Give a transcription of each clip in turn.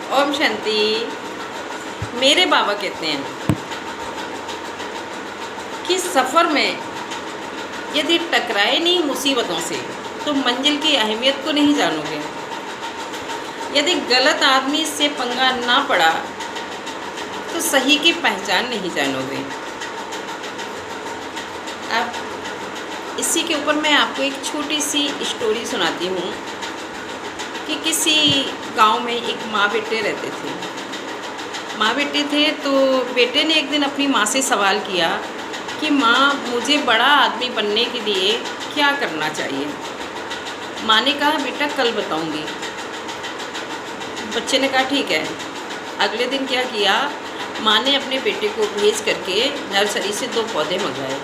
ओम शांति। मेरे बाबा कहते हैं कि सफ़र में यदि टकराए नहीं मुसीबतों से तो मंजिल की अहमियत को नहीं जानोगे। यदि गलत आदमी से पंगा ना पड़ा तो सही की पहचान नहीं जानोगे। अब इसी के ऊपर मैं आपको एक छोटी सी स्टोरी सुनाती हूँ कि किसी गांव में एक माँ बेटे रहते थे। माँ बेटे थे तो बेटे ने एक दिन अपनी माँ से सवाल किया कि माँ, मुझे बड़ा आदमी बनने के लिए क्या करना चाहिए। माँ ने कहा, बेटा कल बताऊंगी। बच्चे ने कहा ठीक है। अगले दिन क्या किया, माँ ने अपने बेटे को भेज करके नर्सरी से 2 पौधे मंगवाए।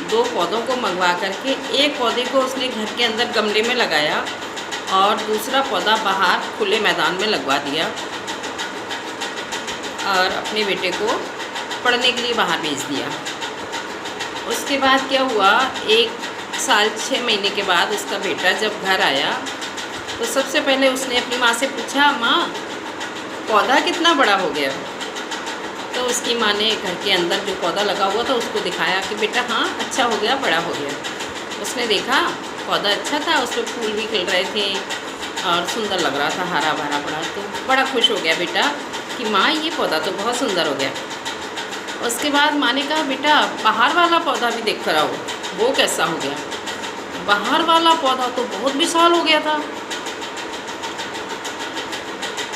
2 पौधों को मंगवा करके एक पौधे को उसने घर के अंदर गमले में लगाया और दूसरा पौधा बाहर खुले मैदान में लगवा दिया और अपने बेटे को पढ़ने के लिए बाहर भेज दिया। उसके बाद क्या हुआ, 1 साल 6 महीने के बाद उसका बेटा जब घर आया तो सबसे पहले उसने अपनी माँ से पूछा, माँ पौधा कितना बड़ा हो गया। तो उसकी माँ ने घर के अंदर जो पौधा लगा हुआ था उसको दिखाया कि बेटा हाँ अच्छा हो गया, बड़ा हो गया। उसने देखा पौधा अच्छा था, उसमें फूल भी खिल रहे थे और सुंदर लग रहा था, हरा भरा बड़ा। तो बड़ा खुश हो गया बेटा कि माँ ये पौधा तो बहुत सुंदर हो गया। उसके बाद माँ ने कहा, बेटा बाहर वाला पौधा भी देख कर आओ, वो कैसा हो गया। बाहर वाला पौधा तो बहुत विशाल हो गया था।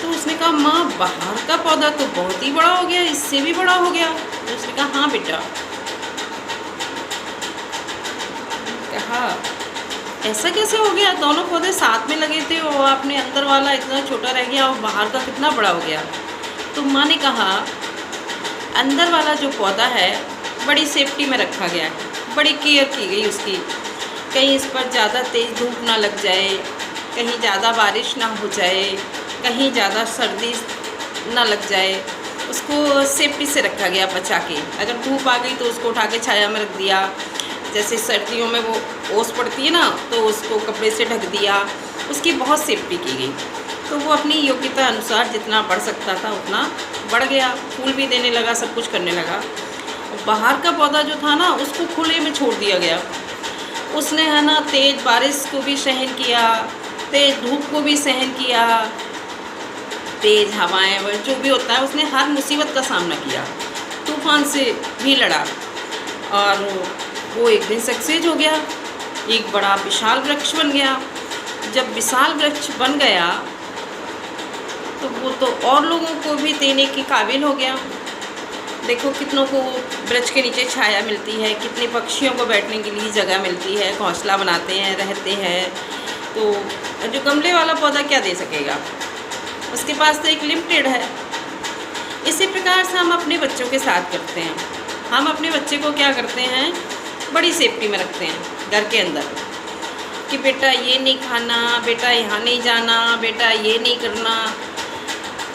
तो उसने कहा, माँ बाहर का पौधा तो बहुत ही बड़ा हो गया, इससे भी बड़ा हो गया। तो उसने कहा हाँ बेटा। कहा ऐसा कैसे हो गया, दोनों पौधे साथ में लगे थे और आपने अंदर वाला इतना छोटा रह गया और बाहर का कितना बड़ा हो गया। तो माँ ने कहा, अंदर वाला जो पौधा है बड़ी सेफ्टी में रखा गया है, बड़ी केयर की गई उसकी। कहीं इस पर ज़्यादा तेज़ धूप ना लग जाए, कहीं ज़्यादा बारिश ना हो जाए, कहीं ज़्यादा सर्दी ना लग जाए। उसको सेफ्टी से रखा गया बचा के। अगर धूप आ गई तो उसको उठा के छाया में रख दिया। जैसे सर्दियों में वो ओस पड़ती है ना, तो उसको कपड़े से ढक दिया। उसकी बहुत सेफ्टी की गई। तो वो अपनी योग्यता अनुसार जितना बढ़ सकता था उतना बढ़ गया, फूल भी देने लगा, सब कुछ करने लगा। बाहर का पौधा जो था ना उसको खुले में छोड़ दिया गया। उसने है ना तेज़ बारिश को भी सहन किया, तेज़ धूप को भी सहन किया, तेज़ हवाएं व जो भी होता है उसने हर मुसीबत का सामना किया, तूफान से भी लड़ा और वो एक दिन सक्सेस हो गया। एक बड़ा विशाल वृक्ष बन गया। जब विशाल वृक्ष बन गया तो वो तो और लोगों को भी देने के काबिल हो गया। देखो कितनों को वृक्ष के नीचे छाया मिलती है, कितने पक्षियों को बैठने के लिए जगह मिलती है, घोंसला बनाते हैं, रहते हैं। तो जो गमले वाला पौधा क्या दे सकेगा, उसके पास तो एक लिमिटेड है। इसी प्रकार से हम अपने बच्चों के साथ करते हैं। हम अपने बच्चे को क्या करते हैं, बड़ी सेफ्टी में रखते हैं घर के अंदर कि बेटा ये नहीं खाना, बेटा यहाँ नहीं जाना, बेटा ये नहीं करना।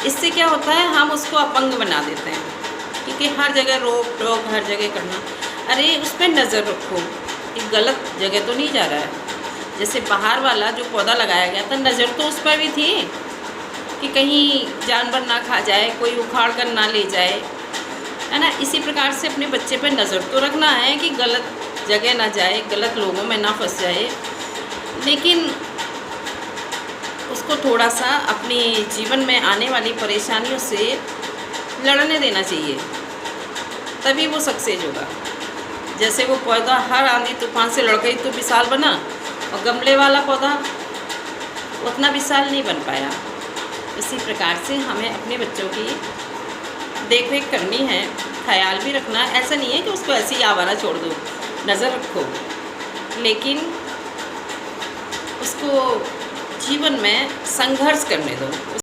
इससे क्या होता है, हम उसको अपंग बना देते हैं क्योंकि हर जगह रोक टोक, हर जगह करना। अरे उस पर नज़र रखो कि गलत जगह तो नहीं जा रहा है। जैसे बाहर वाला जो पौधा लगाया गया था, नज़र तो उस पर भी थी कि कहीं जानवर ना खा जाए, कोई उखाड़ कर ना ले जाए, है ना। इसी प्रकार से अपने बच्चे पर नज़र तो रखना है कि गलत जगह ना जाए, गलत लोगों में ना फंस जाए, लेकिन उसको थोड़ा सा अपने जीवन में आने वाली परेशानियों से लड़ने देना चाहिए, तभी वो सक्सेस होगा। जैसे वो पौधा हर आंधी तूफान से लड़ गई तो विशाल बना, और गमले वाला पौधा उतना विशाल नहीं बन पाया। इसी प्रकार से हमें अपने बच्चों की देख रेख करनी है, ख्याल भी रखना है। ऐसा नहीं है कि उसको ऐसे ही आवारा छोड़ दो, नज़र रखो, लेकिन उसको जीवन में संघर्ष करने दो।